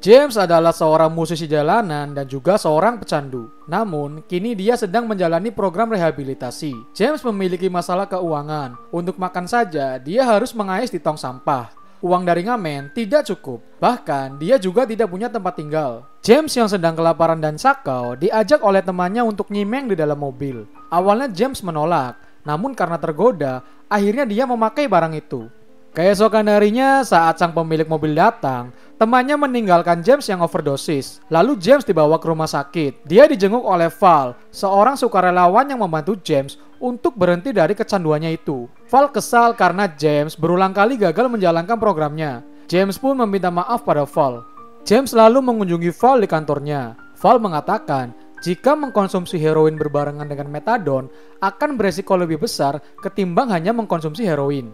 James adalah seorang musisi jalanan dan juga seorang pecandu. Namun, kini dia sedang menjalani program rehabilitasi. James memiliki masalah keuangan. Untuk makan saja, dia harus mengais di tong sampah. Uang dari ngamen tidak cukup. Bahkan, dia juga tidak punya tempat tinggal. James yang sedang kelaparan dan sakau diajak oleh temannya untuk nyimeng di dalam mobil. Awalnya James menolak, namun karena tergoda, akhirnya dia memakai barang itu. Keesokan harinya saat sang pemilik mobil datang, temannya meninggalkan James yang overdosis. Lalu James dibawa ke rumah sakit. Dia dijenguk oleh Val, seorang sukarelawan yang membantu James untuk berhenti dari kecanduannya itu. Val kesal karena James berulang kali gagal menjalankan programnya. James pun meminta maaf pada Val. James lalu mengunjungi Val di kantornya. Val mengatakan jika mengkonsumsi heroin berbarengan dengan metadon akan beresiko lebih besar ketimbang hanya mengkonsumsi heroin.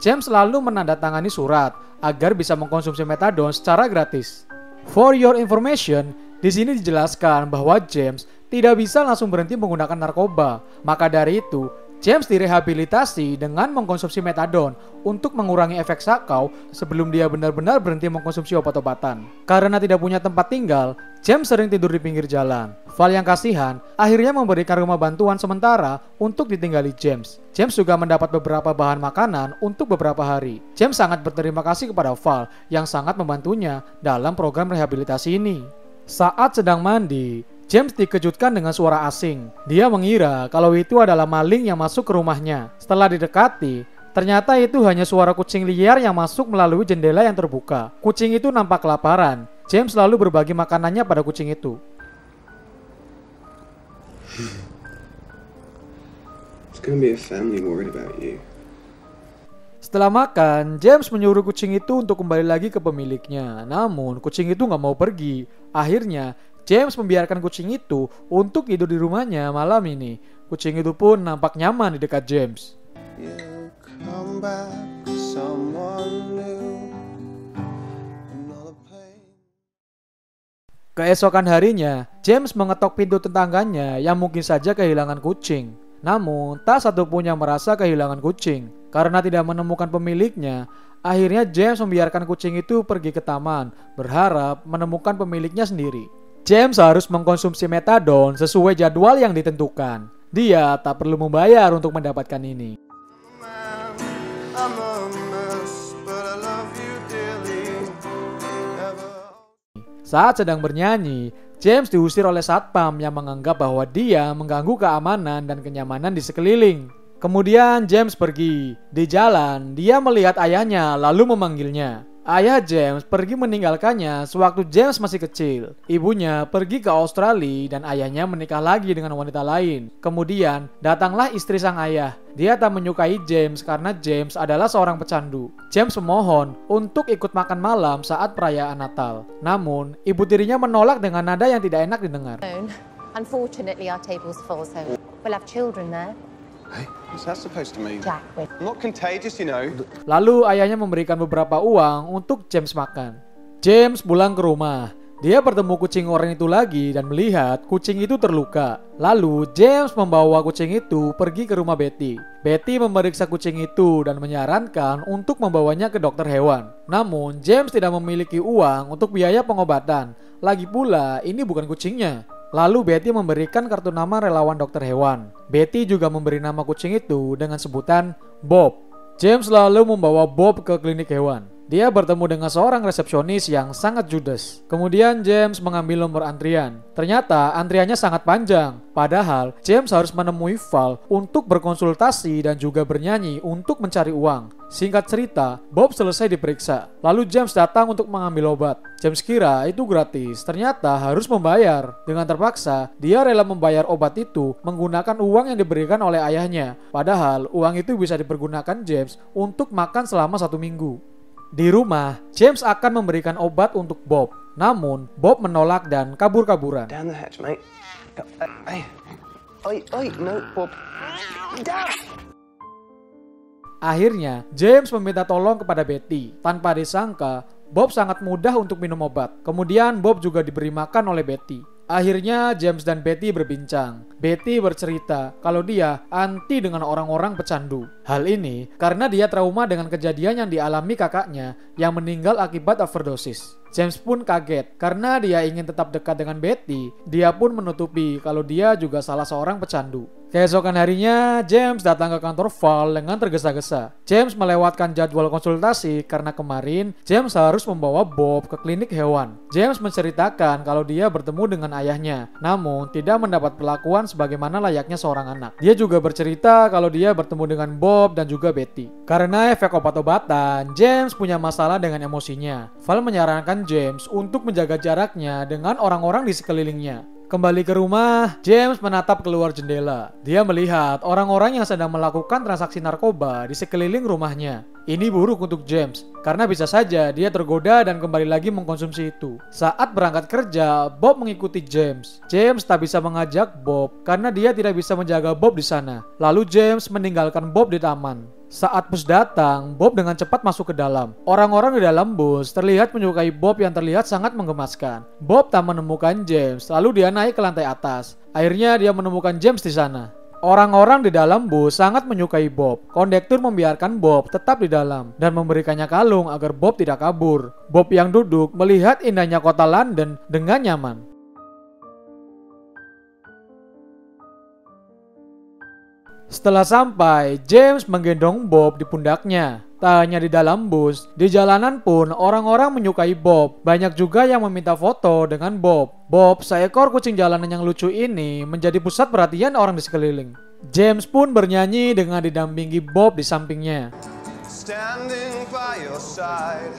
James selalu menandatangani surat agar bisa mengkonsumsi metadon secara gratis. For your information, di sini dijelaskan bahwa James tidak bisa langsung berhenti menggunakan narkoba. Maka dari itu, James direhabilitasi dengan mengkonsumsi metadon untuk mengurangi efek sakau sebelum dia benar-benar berhenti mengkonsumsi obat-obatan. Karena tidak punya tempat tinggal, James sering tidur di pinggir jalan. Val yang kasihan akhirnya memberikan rumah bantuan sementara untuk ditinggali James. James juga mendapat beberapa bahan makanan untuk beberapa hari. James sangat berterima kasih kepada Val yang sangat membantunya dalam program rehabilitasi ini. Saat sedang mandi, James dikejutkan dengan suara asing. Dia mengira kalau itu adalah maling yang masuk ke rumahnya. Setelah didekati, ternyata itu hanya suara kucing liar yang masuk melalui jendela yang terbuka. Kucing itu nampak kelaparan. James lalu berbagi makanannya pada kucing itu. It's gonna be a family worried about you. Setelah makan, James menyuruh kucing itu untuk kembali lagi ke pemiliknya. Namun, kucing itu nggak mau pergi. Akhirnya, James membiarkan kucing itu untuk tidur di rumahnya malam ini. Kucing itu pun nampak nyaman di dekat James. You come back to someone new. Another pain. Keesokan harinya, James mengetok pintu tetangganya yang mungkin saja kehilangan kucing. Namun, tak satu pun yang merasa kehilangan kucing. Karena tidak menemukan pemiliknya, akhirnya James membiarkan kucing itu pergi ke taman, berharap menemukan pemiliknya sendiri. James harus mengkonsumsi metadon sesuai jadwal yang ditentukan. Dia tak perlu membayar untuk mendapatkan ini. Saat sedang bernyanyi, James diusir oleh satpam yang menganggap bahwa dia mengganggu keamanan dan kenyamanan di sekeliling. Kemudian James pergi. Di jalan, dia melihat ayahnya lalu memanggilnya. Ayah James pergi meninggalkannya sewaktu James masih kecil. Ibunya pergi ke Australia dan ayahnya menikah lagi dengan wanita lain. Kemudian datanglah istri sang ayah. Dia tak menyukai James karena James adalah seorang pecandu. James memohon untuk ikut makan malam saat perayaan Natal. Namun, ibu tirinya menolak dengan nada yang tidak enak didengar. Unfortunately, our table's full, so we'll have children there. Hey, what's that supposed to mean? Jack, we're I'm not contagious, you know. Lalu ayahnya memberikan beberapa uang untuk James makan. James pulang ke rumah. Dia bertemu kucing oranye itu lagi dan melihat kucing itu terluka. Lalu James membawa kucing itu pergi ke rumah Betty. Betty memeriksa kucing itu dan menyarankan untuk membawanya ke dokter hewan. Namun James tidak memiliki uang untuk biaya pengobatan. Lagi pula ini bukan kucingnya. Lalu Betty memberikan kartu nama relawan dokter hewan. Betty juga memberi nama kucing itu dengan sebutan Bob. James lalu membawa Bob ke klinik hewan. Dia bertemu dengan seorang resepsionis yang sangat judes. Kemudian James mengambil nomor antrian. Ternyata antriannya sangat panjang. Padahal James harus menemui Val untuk berkonsultasi dan juga bernyanyi untuk mencari uang. Singkat cerita, Bob selesai diperiksa. Lalu James datang untuk mengambil obat. James kira itu gratis. Ternyata harus membayar. Dengan terpaksa, dia rela membayar obat itu menggunakan uang yang diberikan oleh ayahnya. Padahal uang itu bisa dipergunakan James untuk makan selama 1 minggu. Di rumah, James akan memberikan obat untuk Bob. Namun, Bob menolak dan kabur-kaburan. Down the hatch, mate. Hey. Oi, no, Bob. Down. Akhirnya, James meminta tolong kepada Betty. Tanpa disangka, Bob sangat mudah untuk minum obat. Kemudian Bob juga diberi makan oleh Betty. Akhirnya James dan Betty berbincang. Betty bercerita kalau dia anti dengan orang-orang pecandu. Hal ini karena dia trauma dengan kejadian yang dialami kakaknya yang meninggal akibat overdosis. James pun kaget karena dia ingin tetap dekat dengan Betty. Dia pun menutupi kalau dia juga salah seorang pecandu. Keesokan harinya, James datang ke kantor Val dengan tergesa-gesa. James melewatkan jadwal konsultasi karena kemarin James harus membawa Bob ke klinik hewan. James menceritakan kalau dia bertemu dengan ayahnya, namun tidak mendapat perlakuan sebagaimana layaknya seorang anak. Dia juga bercerita kalau dia bertemu dengan Bob dan juga Betty. Karena efek obat-obatan, James punya masalah dengan emosinya. Val menyarankan James untuk menjaga jaraknya dengan orang-orang di sekelilingnya. Kembali ke rumah, James menatap keluar jendela. Dia melihat orang-orang yang sedang melakukan transaksi narkoba di sekeliling rumahnya. Ini buruk untuk James, karena bisa saja dia tergoda dan kembali lagi mengkonsumsi itu. Saat berangkat kerja, Bob mengikuti James. James tak bisa mengajak Bob karena dia tidak bisa menjaga Bob di sana. Lalu James meninggalkan Bob di taman. Saat bus datang, Bob dengan cepat masuk ke dalam. Orang-orang di dalam bus terlihat menyukai Bob yang terlihat sangat menggemaskan. Bob tak menemukan James, lalu dia naik ke lantai atas. Akhirnya dia menemukan James di sana. Orang-orang di dalam bus sangat menyukai Bob. Kondektur membiarkan Bob tetap di dalam dan memberikannya kalung agar Bob tidak kabur. Bob yang duduk melihat indahnya kota London dengan nyaman. Setelah sampai, James menggendong Bob di pundaknya. Tak hanya di dalam bus, di jalanan pun orang-orang menyukai Bob. Banyak juga yang meminta foto dengan Bob. Bob, seekor kucing jalanan yang lucu ini, menjadi pusat perhatian orang di sekeliling. James pun bernyanyi dengan didampingi Bob di sampingnya. Standing by your side.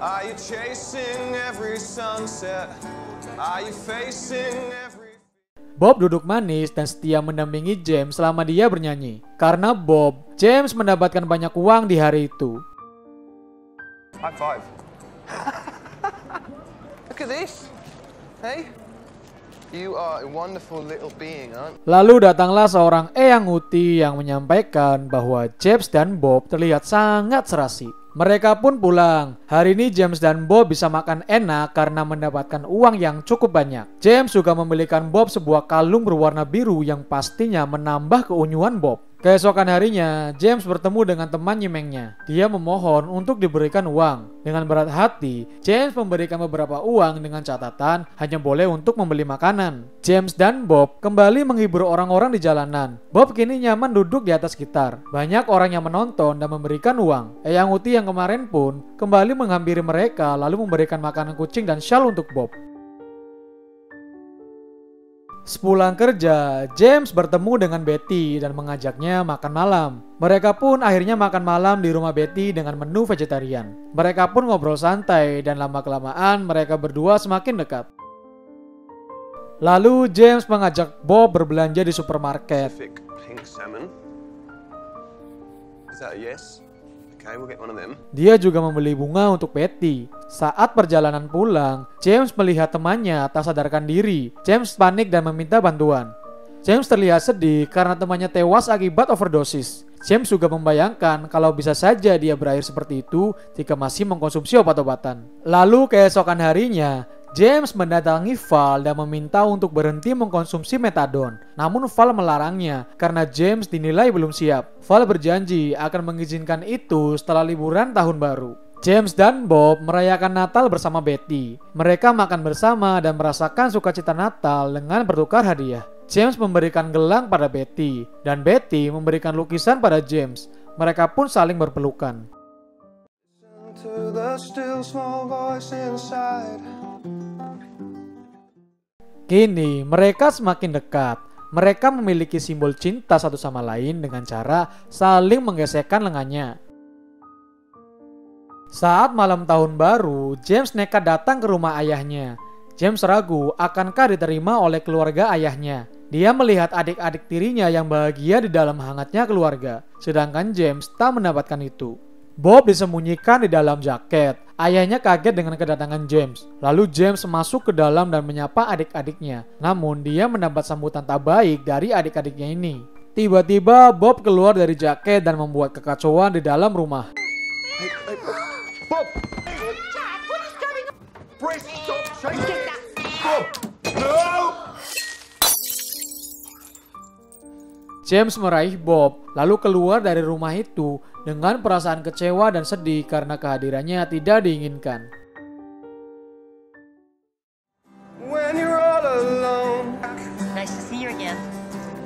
Are you chasing every sunset? Are you facing every... Bob duduk manis dan setia mendampingi James selama dia bernyanyi. Karena Bob, James mendapatkan banyak uang di hari itu. High five. Look at this. Hey? You are a wonderful little being, aren't you? Lalu datanglah seorang Eyang Uti yang menyampaikan bahwa James dan Bob terlihat sangat serasi. Mereka pun pulang. Hari ini James dan Bob bisa makan enak karena mendapatkan uang yang cukup banyak. James juga membelikan Bob sebuah kalung berwarna biru yang pastinya menambah keunyuan Bob. Keesokan harinya, James bertemu dengan teman nyimengnya. Dia memohon untuk diberikan uang. Dengan berat hati, James memberikan beberapa uang dengan catatan hanya boleh untuk membeli makanan. James dan Bob kembali menghibur orang-orang di jalanan. Bob kini nyaman duduk di atas gitar. Banyak orang yang menonton dan memberikan uang. Eyang Uti yang kemarin pun kembali menghampiri mereka lalu memberikan makanan kucing dan shawl untuk Bob. Sepulang kerja, James bertemu dengan Betty dan mengajaknya makan malam. Mereka pun akhirnya makan malam di rumah Betty dengan menu vegetarian. Mereka pun ngobrol santai dan lama-kelamaan mereka berdua semakin dekat. Lalu James mengajak Bob berbelanja di supermarket. Pacific pink salmon. Is that a yes? Okay, we'll get one of them. Dia juga membeli bunga untuk Betty. Saat perjalanan pulang, James melihat temannya tak sadarkan diri. James panik dan meminta bantuan. James terlihat sedih karena temannya tewas akibat overdosis. James juga membayangkan kalau bisa saja dia berakhir seperti itu jika masih mengkonsumsi obat-obatan. Lalu keesokan harinya, James mendatangi Val dan meminta untuk berhenti mengkonsumsi metadon. Namun Val melarangnya karena James dinilai belum siap. Val berjanji akan mengizinkan itu setelah liburan tahun baru. James dan Bob merayakan Natal bersama Betty. Mereka makan bersama dan merasakan sukacita Natal dengan bertukar hadiah. James memberikan gelang pada Betty dan Betty memberikan lukisan pada James. Mereka pun saling berpelukan. To the still small voice inside. Kini mereka semakin dekat. Mereka memiliki simbol cinta satu sama lain dengan cara saling menggesekkan lengannya. Saat malam tahun baru, James nekat datang ke rumah ayahnya. James ragu akankah diterima oleh keluarga ayahnya. Dia melihat adik-adik tirinya yang bahagia di dalam hangatnya keluarga. Sedangkan James tak mendapatkan itu. Bob disembunyikan di dalam jaket. Ayahnya kaget dengan kedatangan James. Lalu James masuk ke dalam dan menyapa adik-adiknya. Namun dia mendapat sambutan tak baik dari adik-adiknya ini. Tiba-tiba Bob keluar dari jaket dan membuat kekacauan di dalam rumah. Hey, Bob! Jack, what is going on? Britt, stop shaking! Get that. Bob! No! James meraih Bob, lalu keluar dari rumah itu dengan perasaan kecewa dan sedih karena kehadirannya tidak diinginkan. When you're all alone, Nice to see you again.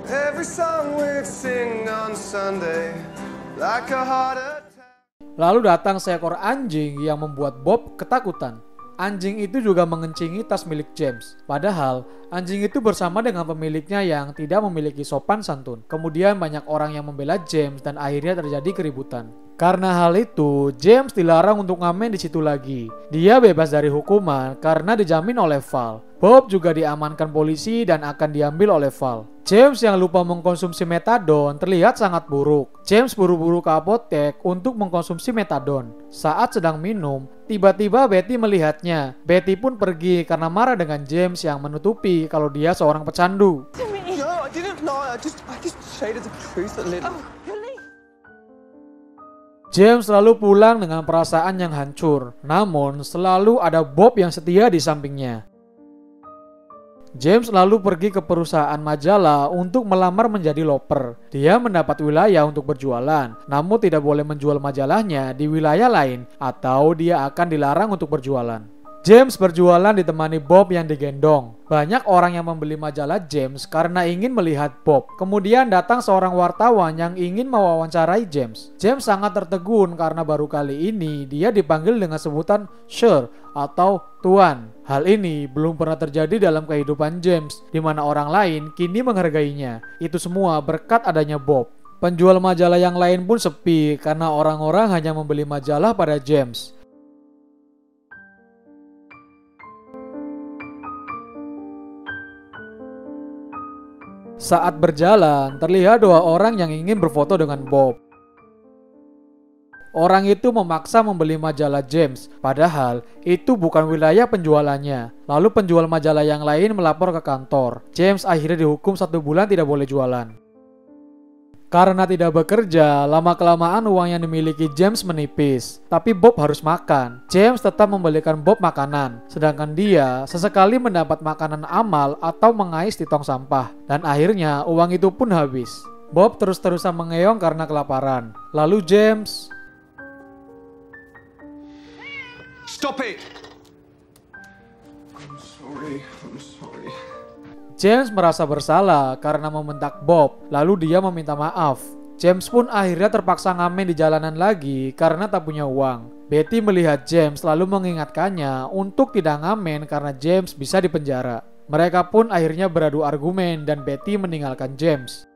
every song we'd sing on Sunday, like a heart attack. Lalu datang seekor anjing yang membuat Bob ketakutan. Anjing itu juga mengencingi tas milik James. Padahal anjing itu bersama dengan pemiliknya yang tidak memiliki sopan santun. Kemudian banyak orang yang membela James dan akhirnya terjadi keributan. Karena hal itu, James dilarang untuk ngamen di situ lagi. Dia bebas dari hukuman karena dijamin oleh Val. Bob juga diamankan polisi dan akan diambil oleh Val. James yang lupa mengkonsumsi metadon terlihat sangat buruk. James buru-buru ke apotek untuk mengkonsumsi metadon. Saat sedang minum, tiba-tiba Betty melihatnya. Betty pun pergi karena marah dengan James yang menutupi kalau dia seorang pecandu. No, I didn't lie. I just shaded the truth a little. James selalu pulang dengan perasaan yang hancur. Namun, selalu ada Bob yang setia di sampingnya. James lalu pergi ke perusahaan majalah untuk melamar menjadi loper. Dia mendapat wilayah untuk berjualan, namun tidak boleh menjual majalahnya di wilayah lain atau dia akan dilarang untuk berjualan. James berjualan ditemani Bob yang digendong. Banyak orang yang membeli majalah James karena ingin melihat Bob. Kemudian datang seorang wartawan yang ingin mewawancarai James. James sangat tertegun karena baru kali ini dia dipanggil dengan sebutan Sir atau Tuan. Hal ini belum pernah terjadi dalam kehidupan James, di mana orang lain kini menghargainya. Itu semua berkat adanya Bob. Penjual majalah yang lain pun sepi karena orang-orang hanya membeli majalah pada James. Saat berjalan, terlihat dua orang yang ingin berfoto dengan Bob. Orang itu memaksa membeli majalah James, padahal itu bukan wilayah penjualannya. Lalu penjual majalah yang lain melapor ke kantor. James akhirnya dihukum 1 bulan tidak boleh jualan. Karena tidak bekerja, lama-kelamaan uang yang dimiliki James menipis. Tapi Bob harus makan. James tetap membelikan Bob makanan, sedangkan dia sesekali mendapat makanan amal atau mengais di tong sampah. Dan akhirnya uang itu pun habis. Bob terus-terusan mengeong karena kelaparan. Lalu James... Stop it! I'm sorry. James merasa bersalah karena membentak Bob, lalu dia meminta maaf. James pun akhirnya terpaksa ngamen di jalanan lagi karena tak punya uang. Betty melihat James lalu mengingatkannya untuk tidak ngamen karena James bisa dipenjara. Mereka pun akhirnya beradu argumen dan Betty meninggalkan James.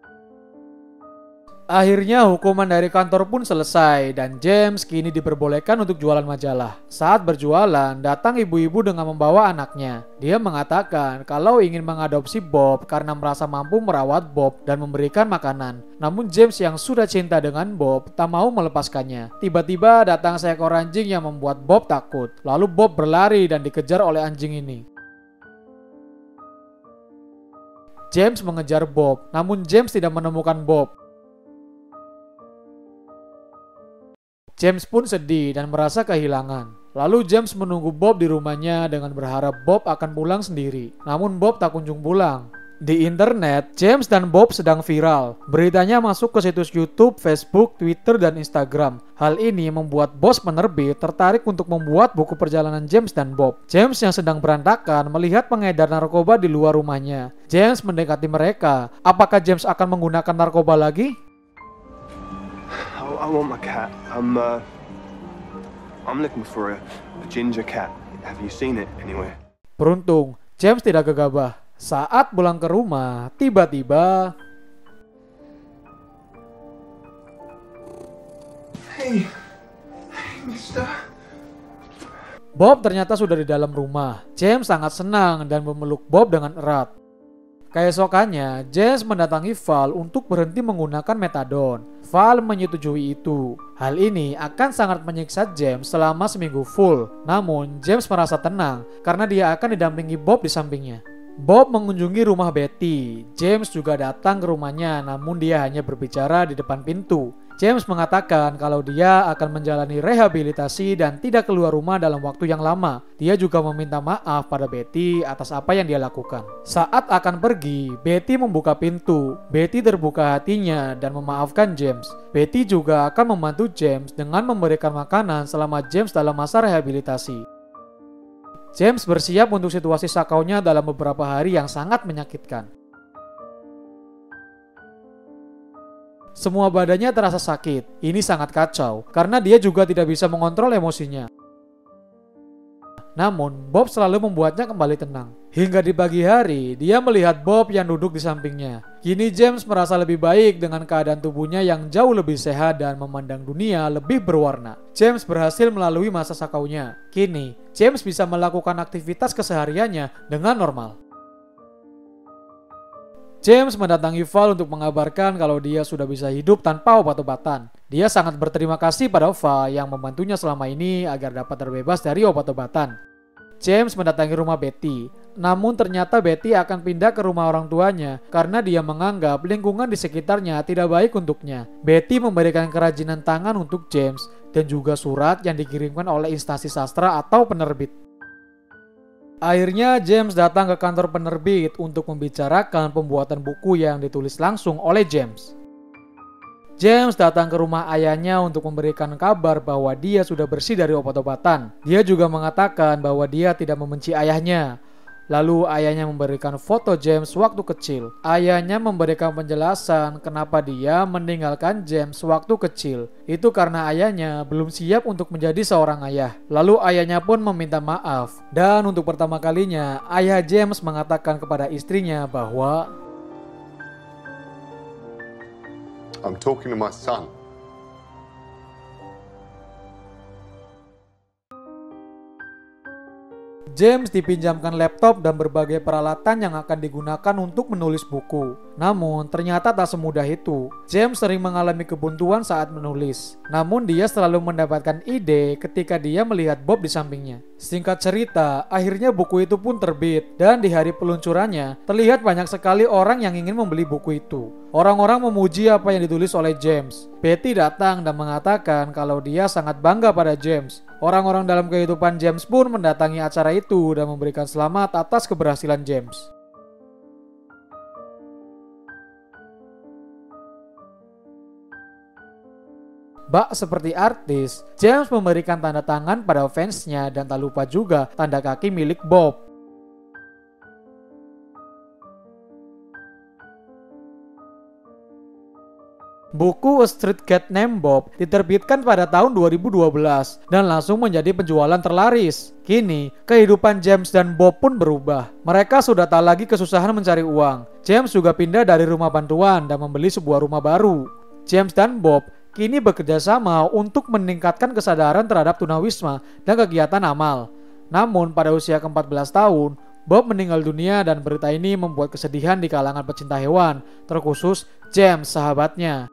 Akhirnya hukuman dari kantor pun selesai dan James kini diperbolehkan untuk jualan majalah. Saat berjualan, datang ibu-ibu dengan membawa anaknya. Dia mengatakan kalau ingin mengadopsi Bob karena merasa mampu merawat Bob dan memberikan makanan. Namun James yang sudah cinta dengan Bob tak mau melepaskannya. Tiba-tiba datang seekor anjing yang membuat Bob takut. Lalu Bob berlari dan dikejar oleh anjing ini. James mengejar Bob, namun James tidak menemukan Bob. James pun sedih dan merasa kehilangan. Lalu James menunggu Bob di rumahnya dengan berharap Bob akan pulang sendiri. Namun Bob tak kunjung pulang. Di internet, James dan Bob sedang viral. Beritanya masuk ke situs YouTube, Facebook, Twitter, dan Instagram. Hal ini membuat bos penerbit tertarik untuk membuat buku perjalanan James dan Bob. James yang sedang berantakan melihat pengedar narkoba di luar rumahnya. James mendekati mereka. Apakah James akan menggunakan narkoba lagi? I want my cat. I'm looking for a ginger cat. Have you seen it anywhere? Beruntung, James tidak gegabah. Saat pulang ke rumah, tiba-tiba... Hey, mister. Bob ternyata sudah di dalam rumah. James sangat senang dan memeluk Bob dengan erat. Keesokannya, James mendatangi Val untuk berhenti menggunakan metadon. Val menyetujui itu. Hal ini akan sangat menyiksa James selama seminggu full. Namun, James merasa tenang karena dia akan didampingi Bob di sampingnya. Bob mengunjungi rumah Betty. James juga datang ke rumahnya, namun dia hanya berbicara di depan pintu. James mengatakan kalau dia akan menjalani rehabilitasi dan tidak keluar rumah dalam waktu yang lama. Dia juga meminta maaf pada Betty atas apa yang dia lakukan. Saat akan pergi, Betty membuka pintu. Betty terbuka hatinya dan memaafkan James. Betty juga akan membantu James dengan memberikan makanan selama James dalam masa rehabilitasi. James bersiap untuk situasi sakaunya dalam beberapa hari yang sangat menyakitkan. Semua badannya terasa sakit. Ini sangat kacau karena dia juga tidak bisa mengontrol emosinya. Namun, Bob selalu membuatnya kembali tenang. Hingga di pagi hari, dia melihat Bob yang duduk di sampingnya. Kini James merasa lebih baik dengan keadaan tubuhnya yang jauh lebih sehat dan memandang dunia lebih berwarna. James berhasil melalui masa sakaunya. Kini, James bisa melakukan aktivitas kesehariannya dengan normal. James mendatangi Val untuk mengabarkan kalau dia sudah bisa hidup tanpa obat-obatan. Dia sangat berterima kasih pada Val yang membantunya selama ini agar dapat terbebas dari obat-obatan. James mendatangi rumah Betty, namun ternyata Betty akan pindah ke rumah orang tuanya karena dia menganggap lingkungan di sekitarnya tidak baik untuknya. Betty memberikan kerajinan tangan untuk James dan juga surat yang dikirimkan oleh instansi sastra atau penerbit. Akhirnya James datang ke kantor penerbit untuk membicarakan pembuatan buku yang ditulis langsung oleh James. James datang ke rumah ayahnya untuk memberikan kabar bahwa dia sudah bersih dari obat-obatan. Dia juga mengatakan bahwa dia tidak membenci ayahnya. Lalu ayahnya memberikan foto James waktu kecil. Ayahnya memberikan penjelasan kenapa dia meninggalkan James waktu kecil. Itu karena ayahnya belum siap untuk menjadi seorang ayah. Lalu ayahnya pun meminta maaf. Dan untuk pertama kalinya, ayah James mengatakan kepada istrinya bahwa I'm talking to my son. James dipinjamkan laptop dan berbagai peralatan yang akan digunakan untuk menulis buku. Namun, ternyata tak semudah itu. James sering mengalami kebuntuan saat menulis. Namun, dia selalu mendapatkan ide ketika dia melihat Bob di sampingnya. Singkat cerita, akhirnya buku itu pun terbit. Dan di hari peluncurannya, terlihat banyak sekali orang yang ingin membeli buku itu. Orang-orang memuji apa yang ditulis oleh James. Betty datang dan mengatakan kalau dia sangat bangga pada James. Orang-orang dalam kehidupan James pun mendatangi acara itu dan memberikan selamat atas keberhasilan James. Bak seperti artis, James memberikan tanda tangan pada fansnya dan tak lupa juga tanda kaki milik Bob. Buku A Street Cat Named Bob diterbitkan pada tahun 2012 dan langsung menjadi penjualan terlaris. Kini, kehidupan James dan Bob pun berubah. Mereka sudah tak lagi kesusahan mencari uang. James juga pindah dari rumah bantuan dan membeli sebuah rumah baru. James dan Bob kini bekerja sama untuk meningkatkan kesadaran terhadap tunawisma dan kegiatan amal. Namun pada usia ke-14 tahun, Bob meninggal dunia dan berita ini membuat kesedihan di kalangan pecinta hewan, terkhusus James sahabatnya.